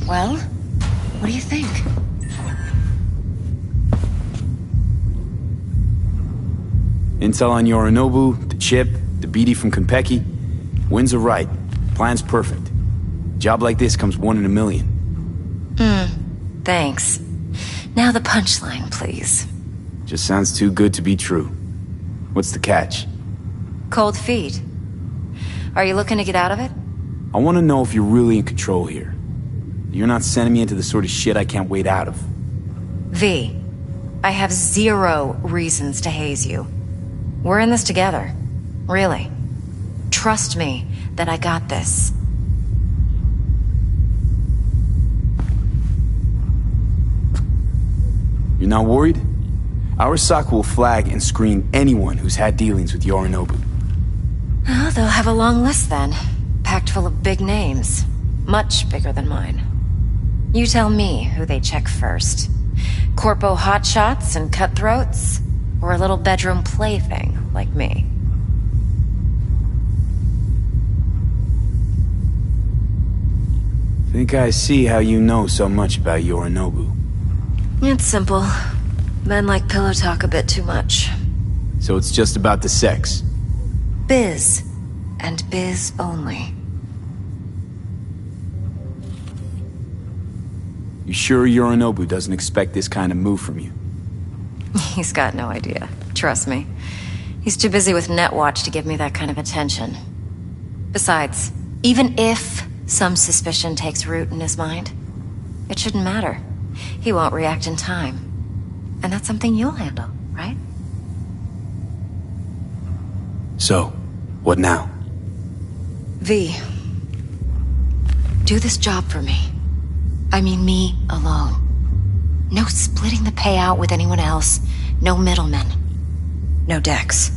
Well, what do you think? Intel on Yorinobu, the chip, the BD from Konpeki. Winds are right. Plan's perfect. Job like this comes 1 in a million. Thanks. Now the punchline, please. Just sounds too good to be true. What's the catch? Cold feet. Are you looking to get out of it? I want to know if you're really in control here. You're not sending me into the sort of shit I can't wait out of. V, I have 0 reasons to haze you. We're in this together. Really. Trust me that I got this. You're not worried? Arasaka will flag and screen anyone who's had dealings with Yorinobu. Oh, they'll have a long list then. Packed full of big names. Much bigger than mine. You tell me who they check first. Corpo hotshots and cutthroats? Or a little bedroom plaything like me? Think I see how you know so much about Yorinobu. It's simple. Men like pillow talk a bit too much. So it's just about the sex? Biz. And biz only. You sure Yorinobu doesn't expect this kind of move from you? He's got no idea. Trust me. He's too busy with Netwatch to give me that kind of attention. Besides, even if some suspicion takes root in his mind, it shouldn't matter. He won't react in time. And that's something you'll handle, right? So, what now? V. Do this job for me. I mean me alone. No splitting the payout with anyone else. No middlemen. No Dex.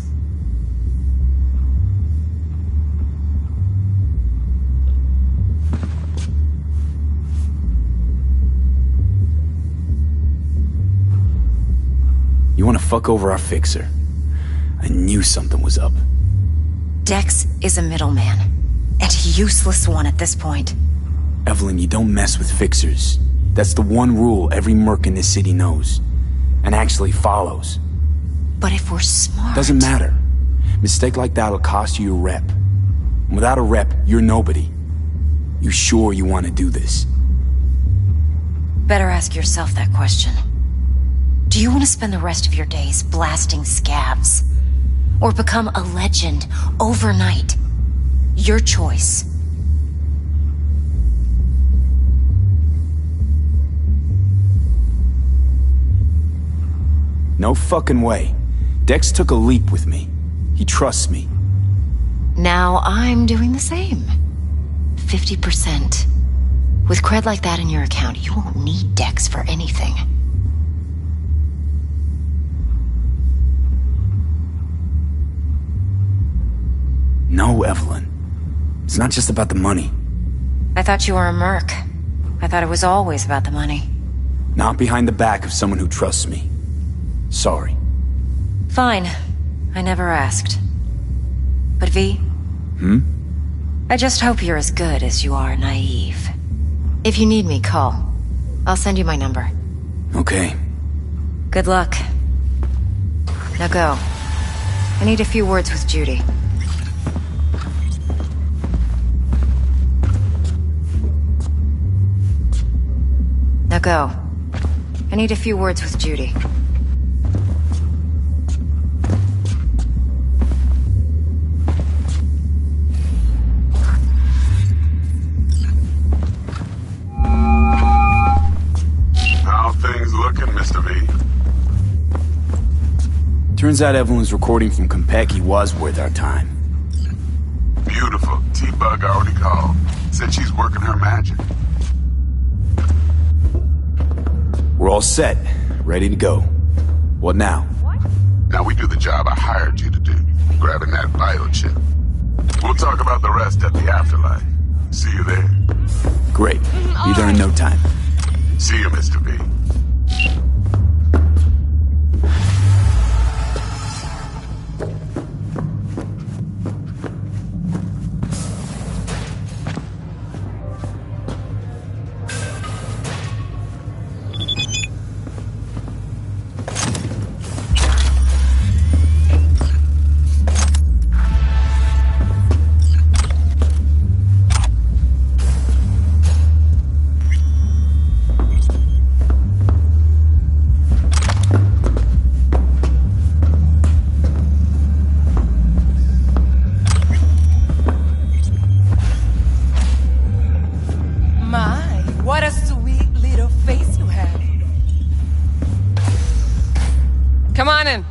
You want to fuck over our fixer? I knew something was up. Dex is a middleman. And a useless one at this point. Evelyn, you don't mess with fixers. That's the one rule every merc in this city knows. And actually follows. But if we're smart... Doesn't matter. Mistake like that'll cost you your rep. And without a rep, you're nobody. You sure you want to do this? Better ask yourself that question. Do you want to spend the rest of your days blasting scabs? Or become a legend overnight? Your choice. No fucking way. Dex took a leap with me. He trusts me. Now I'm doing the same. 50%. With cred like that in your account, you won't need Dex for anything. No, Evelyn. It's not just about the money. I thought you were a merc. I thought it was always about the money. Not behind the back of someone who trusts me. Sorry. Fine. I never asked. But V? I just hope you're as good as you are naive. If you need me, call. I'll send you my number. Okay. Good luck. Now go. I need a few words with Judy. Now go. I need a few words with Judy. How things looking, Mr. V? Turns out Evelyn's recording from Konpeki was worth our time. Beautiful. T-Bug already called. Said she's working her magic. We're all set. Ready to go. What now? Now we do the job I hired you to do. Grabbing that biochip. We'll talk about the rest at the afterlife. See you there. Great. Be there in no time. See you, Mr. V. Come on in.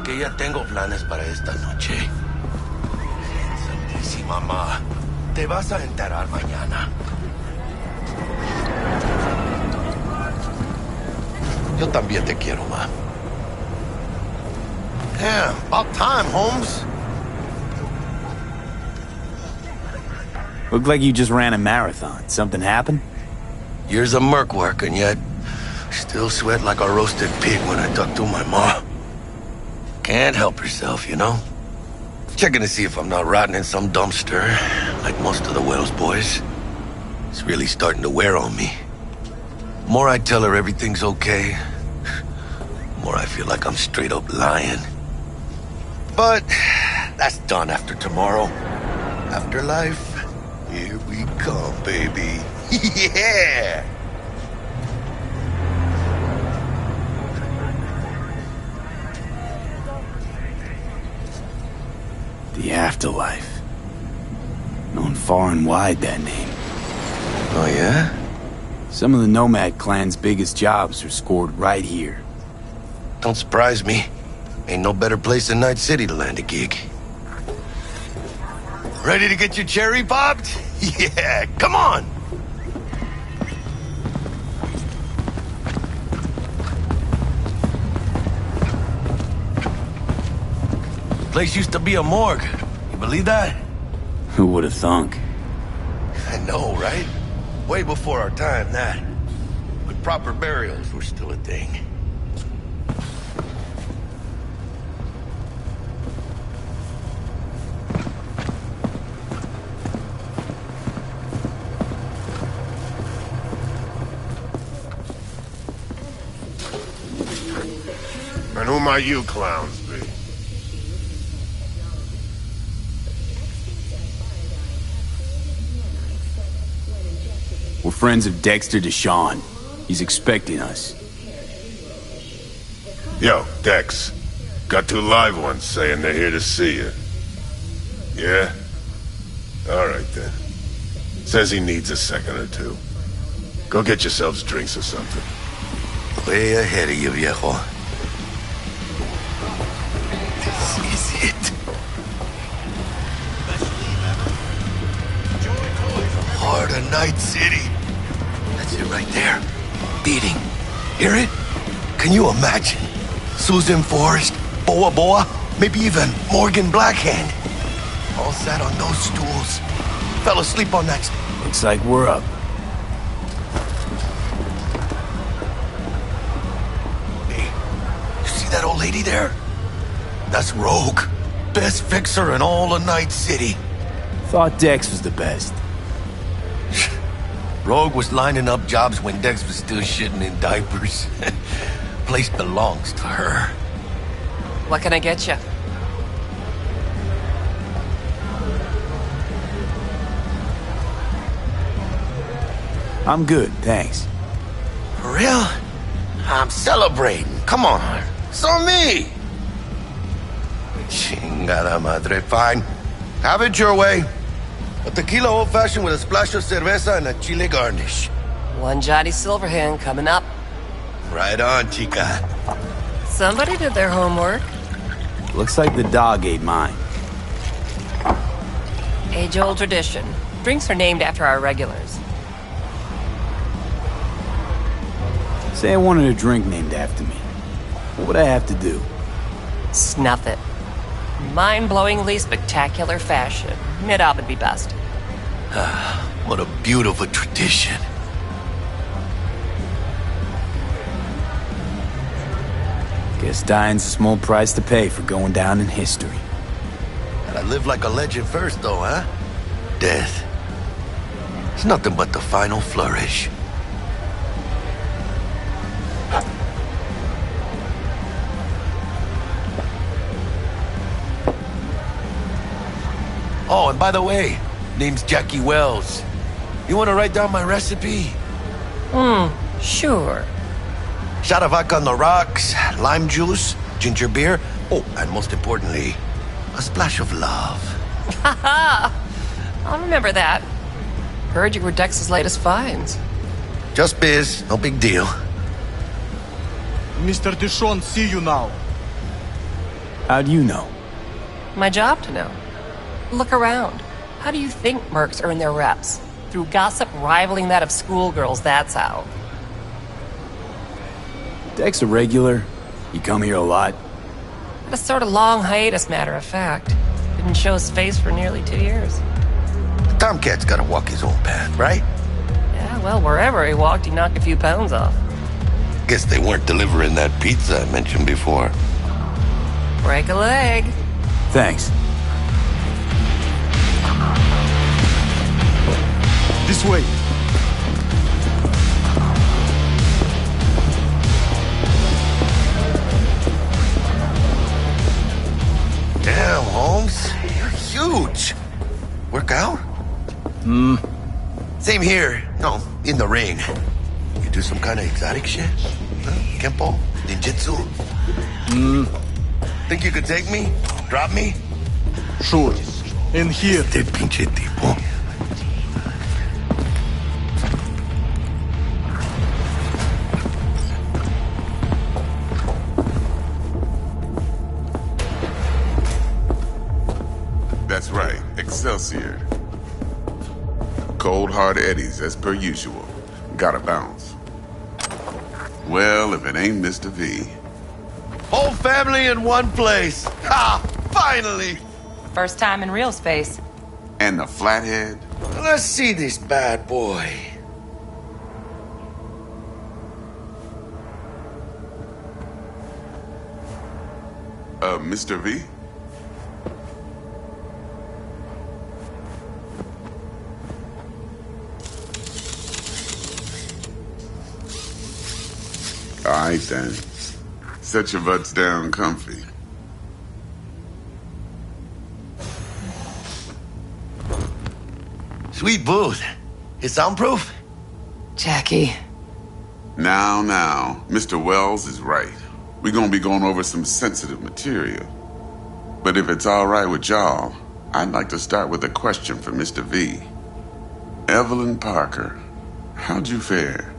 Que ya tengo planes para esta noche. Santísima mamá, te vas a enterar mañana. Yo también te quiero, ma. Yeah, about time, Holmes. Looked like you just ran a marathon. Something happened? Years of merc work, and yet still sweat like a roasted pig when I talk to my ma. Can't help herself, you know? Checking to see if I'm not rotting in some dumpster, like most of the Wells boys. It's really starting to wear on me. More I tell her everything's okay, more I feel like I'm straight up lying. But that's done after tomorrow. Afterlife, here we come, baby. Yeah! The afterlife. Known far and wide, that name. Oh, yeah? Some of the Nomad clan's biggest jobs are scored right here. Don't surprise me. Ain't no better place than Night City to land a gig. Ready to get your cherry popped? Yeah, come on! Place used to be a morgue. You believe that? Who would have thunk? I know, right? Way before our time, that. But proper burials were still a thing. And who might you clowns be? We're friends of Dexter Deshawn. He's expecting us. Yo, Dex. Got 2 live ones saying they're here to see you. Yeah? Alright then. Says he needs a second or 2. Go get yourselves drinks or something. Way ahead of you, viejo. This is it. Heart of Night City. That's it right there. Beating. Hear it? Can you imagine? Susan Forrest, Boa Boa, maybe even Morgan Blackhand. All sat on those stools. Fell asleep on that. Looks like we're up. Hey, you see that old lady there? That's Rogue. Best fixer in all of Night City. Thought Dex was the best. Rogue was lining up jobs when Dex was still shitting in diapers. Place belongs to her. What can I get you? I'm good, thanks. For real? I'm celebrating. Come on. So me. Chingada madre. Fine. Have it your way. A tequila old-fashioned with a splash of cerveza and a chile garnish. One Johnny Silverhand coming up. Right on, chica. Somebody did their homework. Looks like the dog ate mine. Age-old tradition. Drinks are named after our regulars. Say I wanted a drink named after me. What would I have to do? Snuff it. Mind-blowingly spectacular fashion. Mid-op would be best. What a beautiful tradition. Guess dying's a small price to pay for going down in history. Gotta live like a legend first, though, huh? Death. It's nothing but the final flourish. Oh, and by the way, name's Jackie Wells. You want to write down my recipe? Sure. Shot of vodka on the rocks, lime juice, ginger beer. Oh, and most importantly, a splash of love. I'll remember that. Heard you were Dex's latest finds. Just biz, no big deal. Mr. Dishon, see you now. How do you know? My job to know. Look around. How do you think mercs earn their reps? Through gossip rivaling that of schoolgirls, that's how. Dex a regular? You come here a lot? Had a sort of long hiatus, matter of fact. Didn't show his face for nearly 2 years. The Tomcat's gotta walk his own path, right? Yeah, well, wherever he walked, he knocked a few pounds off. Guess they weren't delivering that pizza I mentioned before. Break a leg. Thanks. This way. Damn, Holmes. You're huge. Work out? Same here. No, in the ring. You do some kind of exotic shit? Huh? Kempo? Ninjutsu? Think you could take me? Drop me? Sure. In here. Este pinche tipo. That's right, Excelsior. Cold hard eddies as per usual. Gotta bounce. Well, if it ain't Mr. V. Whole family in one place. Ha! Finally! First time in real space. And the flathead? Let's see this bad boy. Mr. V? All right, then. Set your butts down comfy. Sweet booth. It's soundproof? Jackie. Now, Mr. Wells is right. We're gonna be going over some sensitive material. But if it's all right with y'all, I'd like to start with a question for Mr. V. Evelyn Parker, how'd you fare?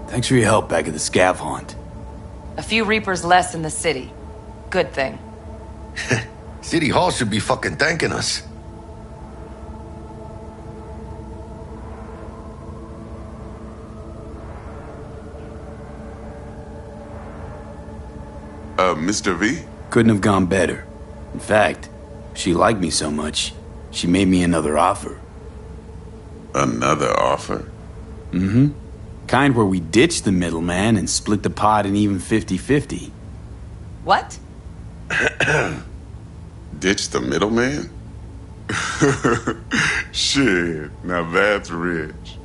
Thanks for your help back at the scav haunt. A few Reapers less in the city. Good thing. City Hall should be fucking thanking us. Mr. V? Couldn't have gone better. In fact, she liked me so much, she made me another offer. Another offer? Mm-hmm. Kind where we ditch the middleman and split the pot in even 50-50. What? Ditch the middleman? Shit, now that's rich.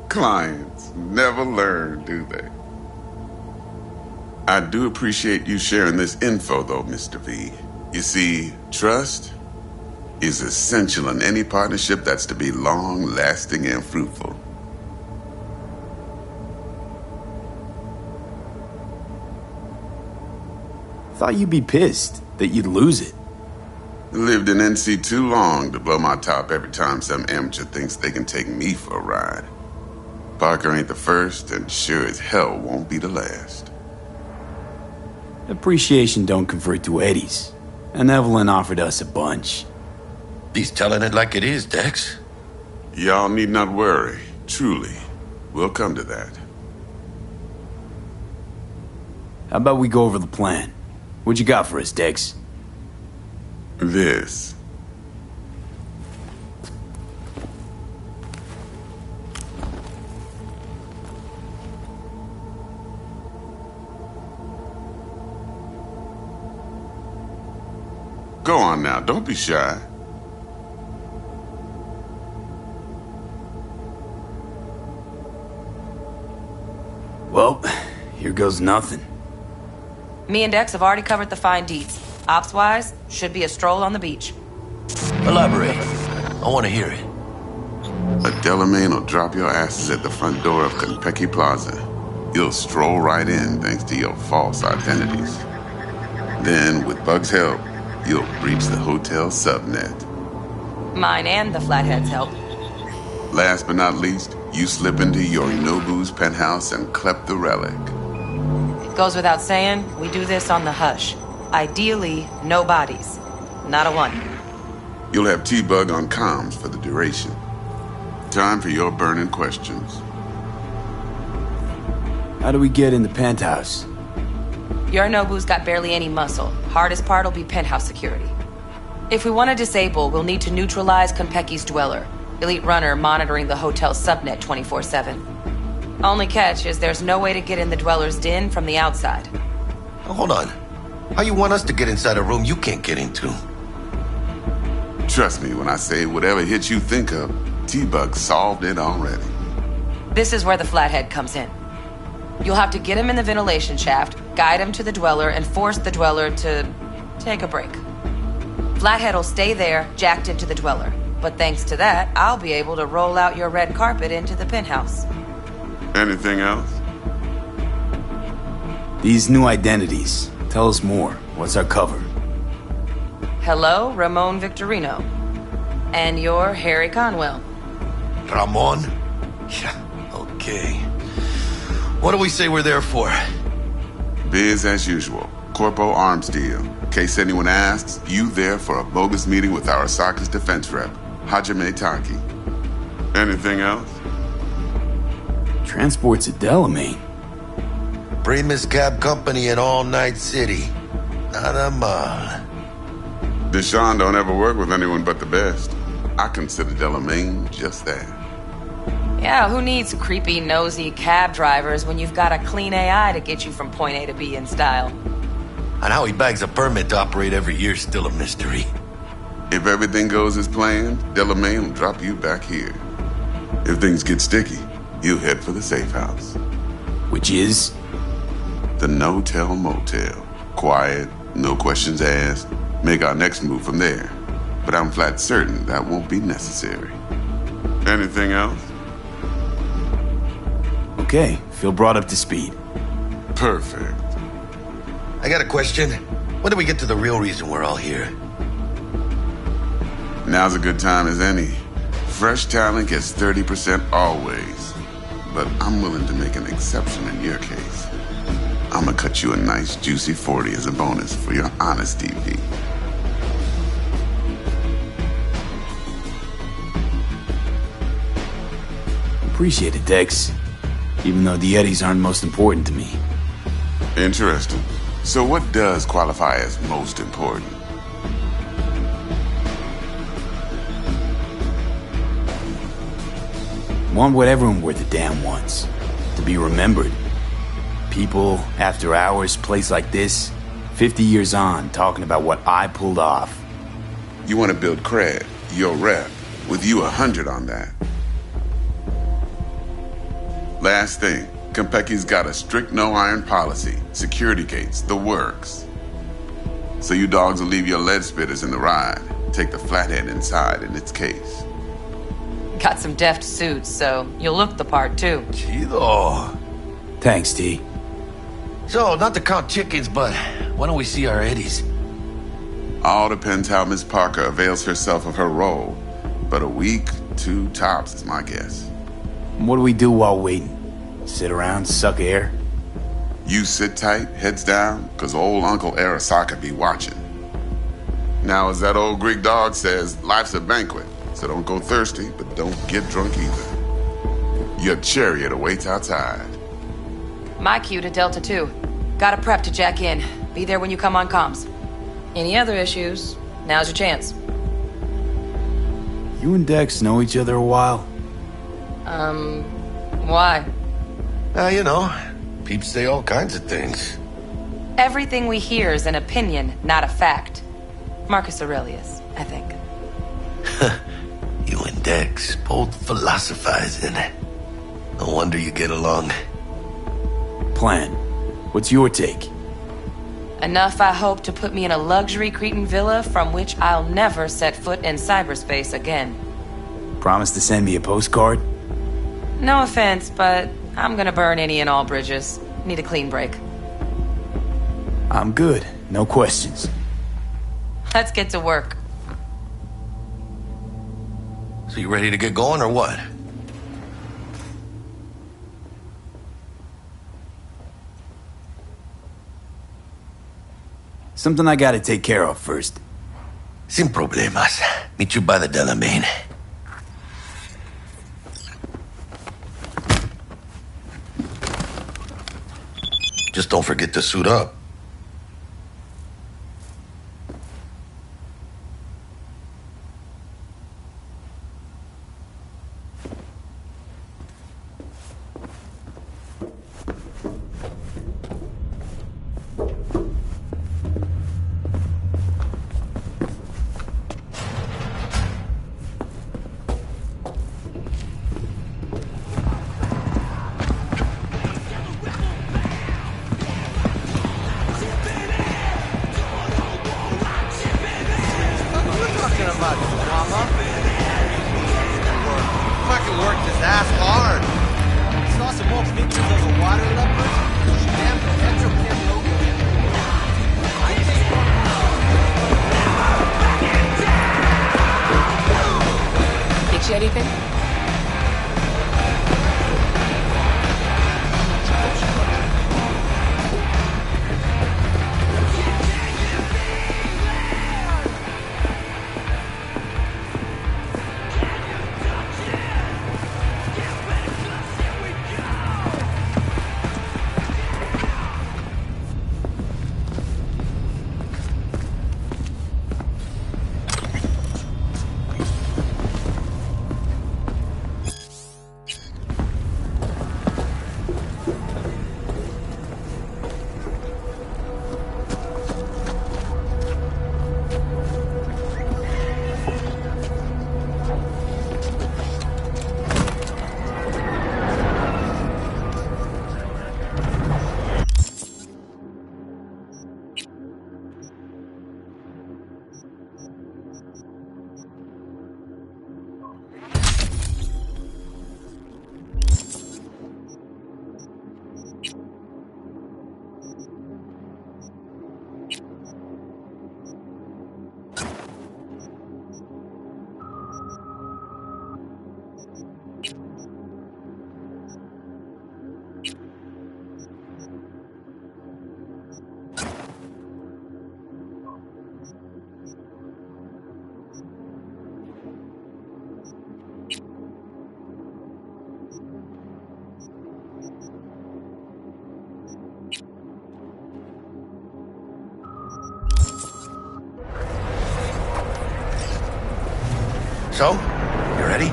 Clients never learn, do they? I do appreciate you sharing this info, though, Mr. V. You see, trust is essential in any partnership that's to be long-lasting and fruitful. Thought you'd be pissed that you'd lose it. Lived in NC too long to blow my top every time some amateur thinks they can take me for a ride. Parker ain't the first, and sure as hell won't be the last. Appreciation don't convert to eddies, and Evelyn offered us a bunch. He's telling it like it is, Dex. Y'all need not worry. Truly. We'll come to that. How about we go over the plan? What you got for us, Dex? This. Go on now, don't be shy. Well, here goes nothing. Me and Dex have already covered the fine deeds. Ops-wise, should be a stroll on the beach. Elaborate. I want to hear it. A Delamain will drop your asses at the front door of Konpeki Plaza. You'll stroll right in thanks to your false identities. Then, with Bug's help, you'll breach the hotel subnet. Mine and the Flathead's help. Last but not least, you slip into Yorinobu's penthouse and clep the relic. Goes without saying, we do this on the hush. Ideally, no bodies. Not a one. You'll have T-Bug on comms for the duration. Time for your burning questions. How do we get in the penthouse? Yorinobu's got barely any muscle. Hardest part will be penthouse security. If we want to disable, we'll need to neutralize Konpeki's dweller. Elite runner monitoring the hotel's subnet 24/7. Only catch is there's no way to get in the dweller's den from the outside. Now, hold on. How you want us to get inside a room you can't get into? Trust me when I say whatever hit you think of, T-Bug solved it already. This is where the Flathead comes in. You'll have to get him in the ventilation shaft, guide him to the dweller, and force the dweller to take a break. Flathead will stay there, jacked into the dweller. But thanks to that, I'll be able to roll out your red carpet into the penthouse. Anything else? These new identities. Tell us more. What's our cover? Hello, Ramon Victorino. And you're Harry Conwell. Ramon? Yeah, okay. What do we say we're there for? Biz as usual. Corpo arms deal. In case anyone asks, you there for a bogus meeting with Arasaka's defense rep, Hajime Taki. Anything else? Transport's a Delamain. Primus Cab Company in All Night City. Nada mal. Deshaun don't ever work with anyone but the best. I consider Delamain just that. Yeah, who needs creepy, nosy cab drivers when you've got a clean AI to get you from point A to B in style? And how he bags a permit to operate every year's still a mystery. If everything goes as planned, Delamain will drop you back here. If things get sticky, you'll head for the safe house. Which is? The no-tell motel. Quiet, no questions asked. Make our next move from there. But I'm flat certain that won't be necessary. Anything else? Okay, feel brought up to speed. Perfect. I got a question. When do we get to the real reason we're all here? Now's a good time as any. Fresh talent gets 30% always. But I'm willing to make an exception in your case. I'm gonna cut you a nice, juicy 40 as a bonus for your honesty, V. Appreciate it, Dex. Even though the Eddies aren't most important to me. Interesting. So what does qualify as most important? Want what everyone worth a damn wants. To be remembered. People, after hours, place like this, 50 years on, talking about what I pulled off. You want to build cred, your rep, with you 100 on that. Last thing, Konpeki's got a strict no-iron policy, security gates, the works. So you dogs will leave your lead spitters in the ride, take the flathead inside in its case. Got some deft suits, so you'll look the part too. Chido. Thanks, T. So, not to count chickens, but why don't we see our Eddies? All depends how Miss Parker avails herself of her role. But a week, 2 tops is my guess. What do we do while waiting? Sit around, suck air? You sit tight, heads down, cause old Uncle Arasaka be watching. Now, as that old Greek dog says, life's a banquet, so don't go thirsty, but don't get drunk either. Your chariot awaits outside. My cue to Delta 2. Gotta prep to jack in. Be there when you come on comms. Any other issues, now's your chance. You and Dex know each other a while? Why? You know, peeps say all kinds of things. Everything we hear is an opinion, not a fact. Marcus Aurelius, I think. You and Dex both philosophizing. No wonder you get along. Plan. What's your take? Enough, I hope, to put me in a luxury Cretan villa from which I'll never set foot in cyberspace again. Promise to send me a postcard? No offense, but I'm gonna burn any and all bridges. Need a clean break. I'm good. No questions. Let's get to work. So you ready to get going or what? Something I gotta take care of first. Sin problemas. Meet you by the Delamain. Just don't forget to suit up. Fucking worked his ass hard. Saw some more pictures of a water leopard. Damn the petrochem logo. Get you anything? So, you ready?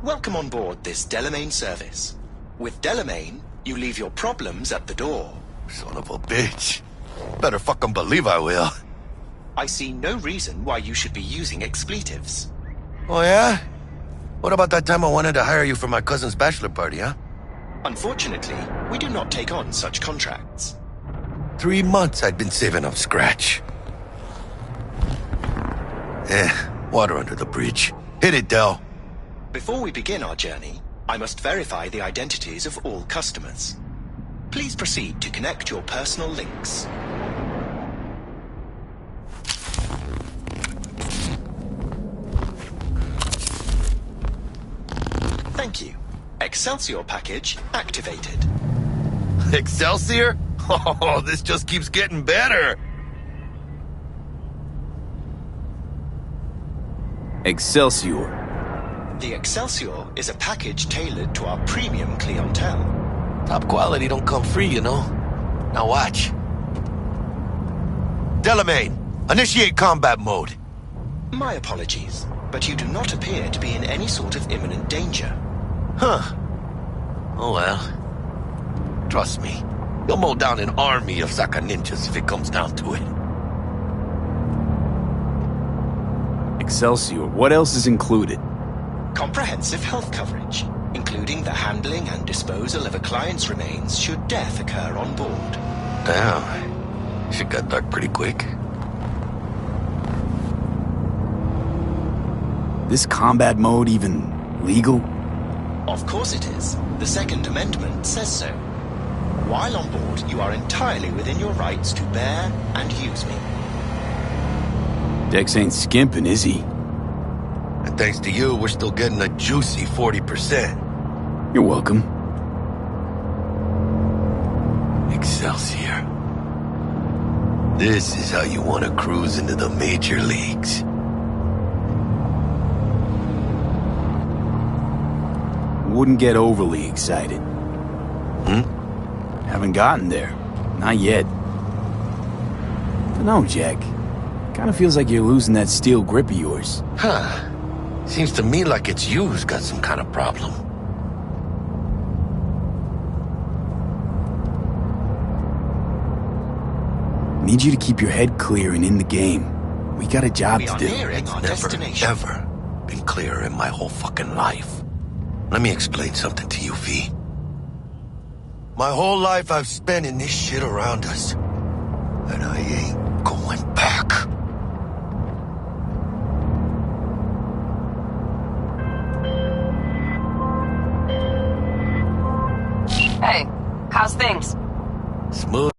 Welcome on board this Delamain service. With Delamain, you leave your problems at the door. Son of a bitch. Better fucking believe I will. I see no reason why you should be using expletives. Oh, yeah? What about that time I wanted to hire you for my cousin's bachelor party, huh? Unfortunately, we do not take on such contracts. 3 months I'd been saving up scratch. Water under the bridge. Hit it, Del. Before we begin our journey, I must verify the identities of all customers. Please proceed to connect your personal links. Thank you. Excelsior package activated. Excelsior? Oh, this just keeps getting better. Excelsior. The Excelsior is a package tailored to our premium clientele. Top quality don't come free, you know. Now watch. Delamain, initiate combat mode. My apologies, but you do not appear to be in any sort of imminent danger. Huh. Oh well. Trust me, you'll mow down an army of Saka ninjas if it comes down to it. Excelsior. What else is included? Comprehensive health coverage, including the handling and disposal of a client's remains should death occur on board. Damn. Shit got dark pretty quick. This combat mode even legal? Of course it is. The Second Amendment says so. While on board, you are entirely within your rights to bear and use me. Dex ain't skimping, is he? And thanks to you, we're still getting a juicy 40%. You're welcome. Excelsior. This is how you want to cruise into the major leagues. Wouldn't get overly excited. Haven't gotten there. Not yet. No, Jack. Kinda feels like you're losing that steel grip of yours. Huh. Seems to me like it's you who's got some kind of problem. Need you to keep your head clear and in the game. We got a job We to are do. nearing our Never, destination. ever been clearer in my whole fucking life. Let me explain something to you, V. My whole life I've spent in this shit around us. And I ain't going back. Hey, how's things? Smooth.